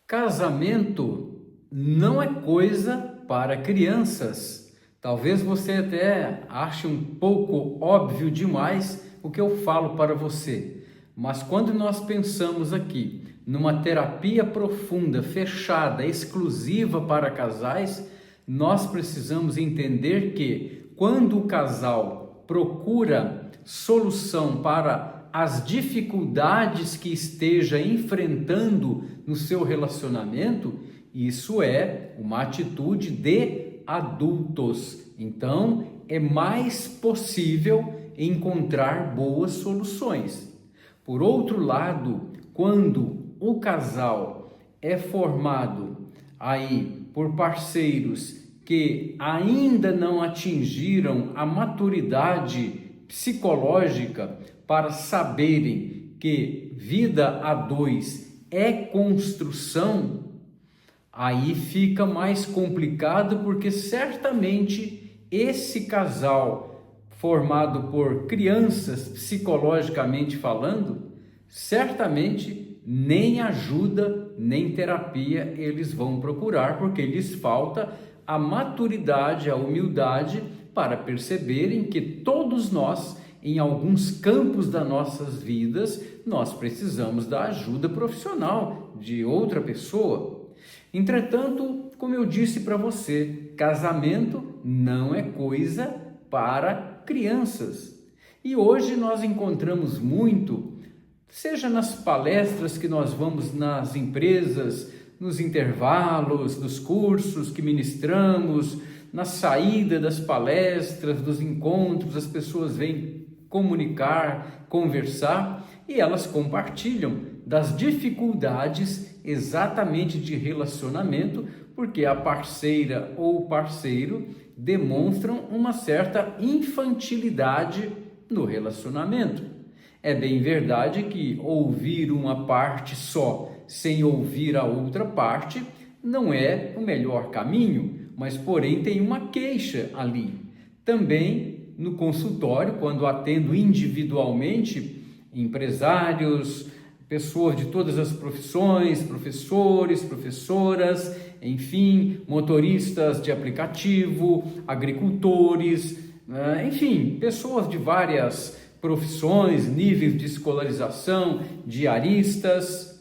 Casamento não é coisa para crianças. Talvez você até ache um pouco óbvio demais o que eu falo para você. Mas quando nós pensamos aqui numa terapia profunda, fechada, exclusiva para casais, nós precisamos entender que quando o casal procura solução para as dificuldades que esteja enfrentando no seu relacionamento, isso é uma atitude de adultos. Então, é mais possível encontrar boas soluções. Por outro lado, quando o casal é formado aí por parceiros que ainda não atingiram a maturidade psicológica para saberem que vida a dois é construção, aí fica mais complicado, porque certamente esse casal formado por crianças, psicologicamente falando, certamente nem ajuda, nem terapia eles vão procurar, porque lhes falta a maturidade, a humildade para perceberem que todos nós, em alguns campos das nossas vidas, nós precisamos da ajuda profissional de outra pessoa. Entretanto, como eu disse para você, casamento não é coisa para crianças. E hoje nós encontramos muito, seja nas palestras que nós vamos nas empresas, nos intervalos dos cursos que ministramos, na saída das palestras, dos encontros, as pessoas vêm comunicar, conversar e elas compartilham das dificuldades exatamente de relacionamento, porque a parceira ou o parceiro demonstram uma certa infantilidade no relacionamento. É bem verdade que ouvir uma parte só sem ouvir a outra parte não é o melhor caminho, mas porém tem uma queixa ali. Também no consultório, quando atendo individualmente empresários, pessoas de todas as profissões, professores, professoras, enfim, motoristas de aplicativo, agricultores, enfim, pessoas de várias profissões, níveis de escolarização, diaristas,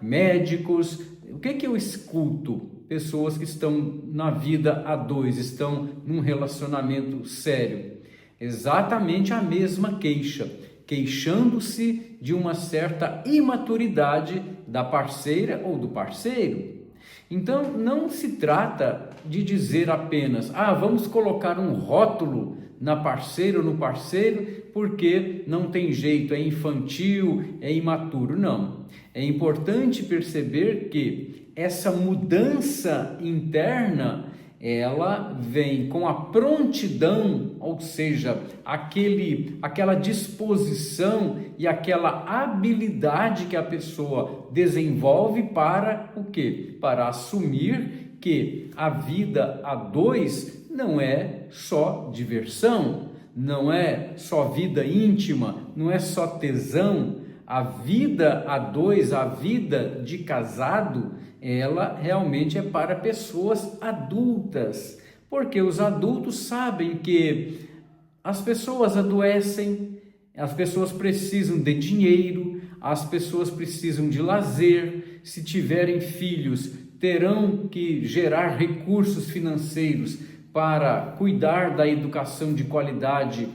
médicos. O que eu escuto? Pessoas que estão na vida a dois, estão num relacionamento sério. Exatamente a mesma queixa, queixando-se de uma certa imaturidade da parceira ou do parceiro. Então, não se trata de dizer apenas, vamos colocar um rótulo na parceira ou no parceiro, porque não tem jeito, é infantil, é imaturo. Não. É importante perceber que essa mudança interna, ela vem com a prontidão, ou seja, aquela disposição e aquela habilidade que a pessoa desenvolve para o quê? Para assumir que a vida a dois não é só diversão, não é só vida íntima, não é só tesão. A vida a dois, a vida de casado, ela realmente é para pessoas adultas, porque os adultos sabem que as pessoas adoecem, as pessoas precisam de dinheiro, as pessoas precisam de lazer. Se tiverem filhos, terão que gerar recursos financeiros para cuidar da educação de qualidade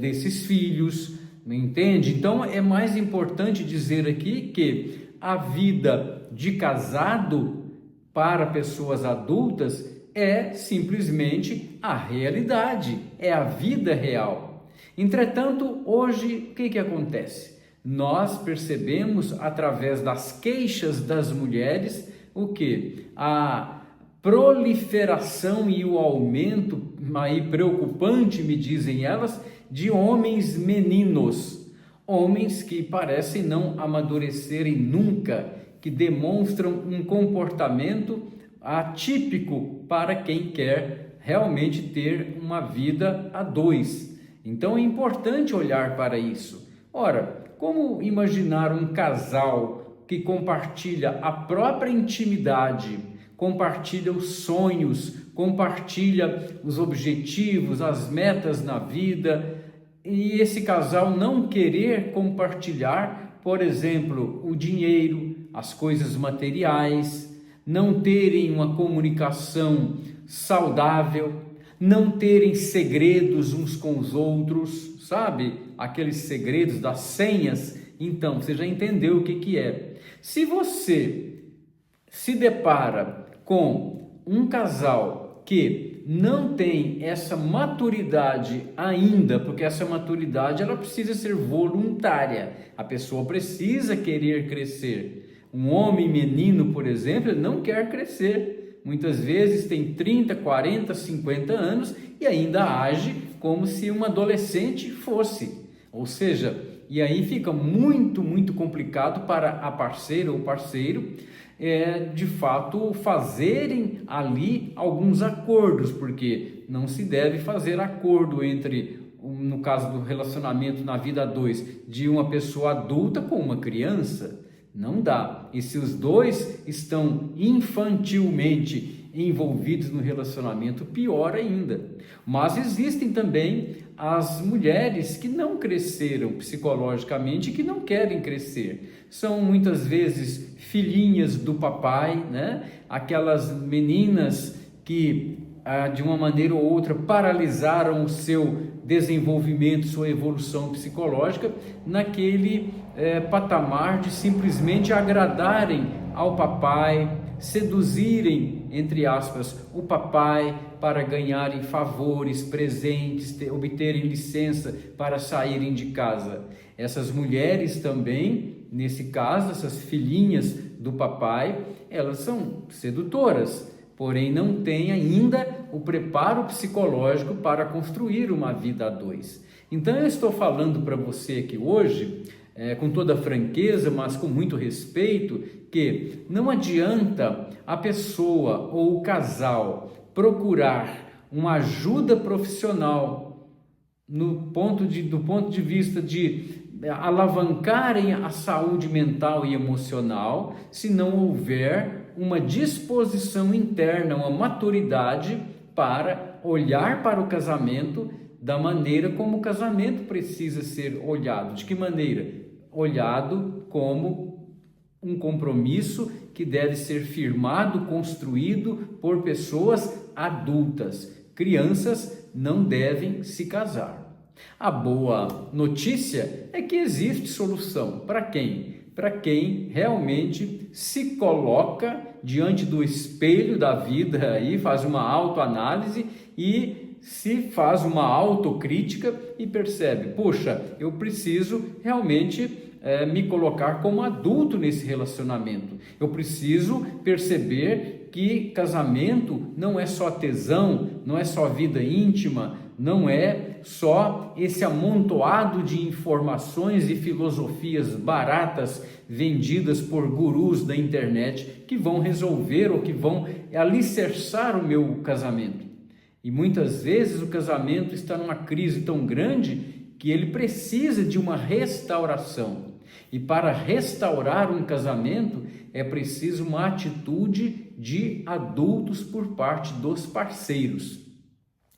desses filhos, entende? Então é mais importante dizer aqui que a vida de casado para pessoas adultas é simplesmente a realidade, é a vida real. Entretanto, hoje o que acontece? Nós percebemos através das queixas das mulheres o que? A proliferação e o aumento aí preocupante, me dizem elas, de homens meninos, homens que parecem não amadurecerem nunca, que demonstram um comportamento atípico para quem quer realmente ter uma vida a dois. Então é importante olhar para isso. Ora, como imaginar um casal que compartilha a própria intimidade, compartilha os sonhos, compartilha os objetivos, as metas na vida, e esse casal não querer compartilhar, por exemplo, o dinheiro, as coisas materiais, não terem uma comunicação saudável, não terem segredos uns com os outros, sabe? Aqueles segredos das senhas. Então, você já entendeu o que é. Se você se depara com um casal que não tem essa maturidade ainda, porque essa maturidade ela precisa ser voluntária, a pessoa precisa querer crescer. Um homem menino, por exemplo, não quer crescer. Muitas vezes tem 30, 40, 50 anos e ainda age como se um adolescente fosse. Ou seja, e aí fica muito complicado para a parceira ou parceiro de fato fazerem ali alguns acordos, porque não se deve fazer acordo entre, no caso do relacionamento na vida a dois, de uma pessoa adulta com uma criança. Não dá. E se os dois estão infantilmente envolvidos no relacionamento, pior ainda. Mas existem também as mulheres que não cresceram psicologicamente e que não querem crescer. São muitas vezes filhinhas do papai, né? Aquelas meninas que de uma maneira ou outra paralisaram o seu desenvolvimento, sua evolução psicológica naquele patamar de simplesmente agradarem ao papai, seduzirem, entre aspas, o papai para ganharem favores, presentes, obterem licença para saírem de casa. Essas mulheres também, nesse caso, essas filhinhas do papai, elas são sedutoras, porém não têm ainda o preparo psicológico para construir uma vida a dois. Então eu estou falando para você aqui hoje, com toda franqueza, mas com muito respeito, que não adianta a pessoa ou o casal procurar uma ajuda profissional do ponto de vista de alavancarem a saúde mental e emocional, se não houver uma disposição interna, uma maturidade para olhar para o casamento da maneira como o casamento precisa ser olhado. De que maneira? Olhado como um compromisso que deve ser firmado, construído por pessoas adultas. Crianças não devem se casar. A boa notícia é que existe solução. Para quem? Para quem realmente se coloca diante do espelho da vida aí, faz uma autoanálise e se faz uma autocrítica e percebe, poxa, eu preciso realmente me colocar como adulto nesse relacionamento. Eu preciso perceber que casamento não é só tesão, não é só vida íntima, não é só esse amontoado de informações e filosofias baratas vendidas por gurus da internet que vão resolver ou que vão alicerçar o meu casamento. E muitas vezes o casamento está numa crise tão grande que ele precisa de uma restauração. E para restaurar um casamento é preciso uma atitude de adultos por parte dos parceiros,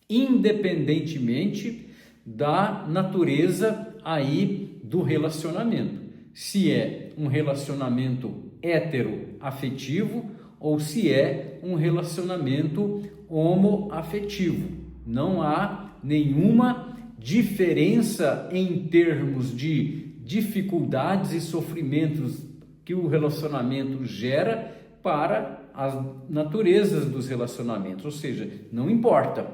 independentemente da natureza aí do relacionamento. Se é um relacionamento heteroafetivo ou se é um relacionamento homoafetivo. Não há nenhuma diferença em termos de dificuldades e sofrimentos que o relacionamento gera para as naturezas dos relacionamentos, ou seja, não importa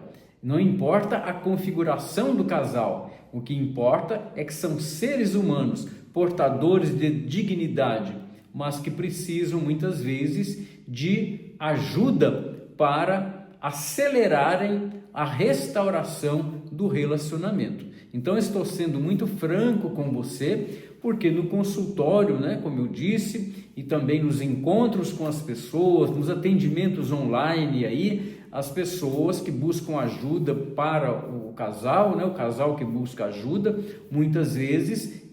a configuração do casal, o que importa é que são seres humanos, portadores de dignidade, mas que precisam muitas vezes de ajuda para acelerarem a restauração do relacionamento. Então, estou sendo muito franco com você, porque no consultório, como eu disse, e também nos encontros com as pessoas, nos atendimentos online aí, as pessoas que buscam ajuda para o casal, né? O casal que busca ajuda, muitas vezes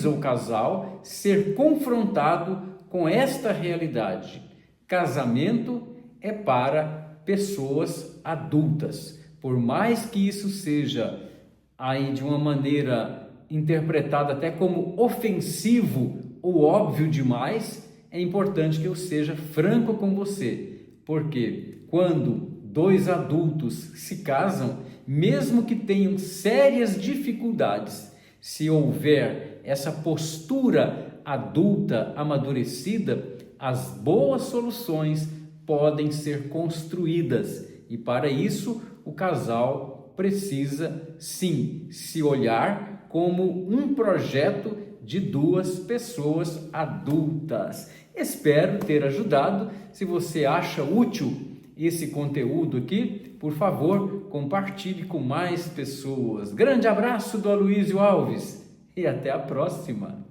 o casal, ser confrontado com esta realidade. Casamento é para pessoas adultas. Por mais que isso seja aí de uma maneira interpretada até como ofensivo ou óbvio demais, é importante que eu seja franco com você, porque quando dois adultos se casam, mesmo que tenham sérias dificuldades, se houver essa postura adulta, amadurecida, as boas soluções podem ser construídas, e para isso o casal precisa sim se olhar como um projeto de duas pessoas adultas. Espero ter ajudado. Se você acha útil esse conteúdo aqui, por favor, compartilhe com mais pessoas. Grande abraço do Aloysio Alves e até a próxima!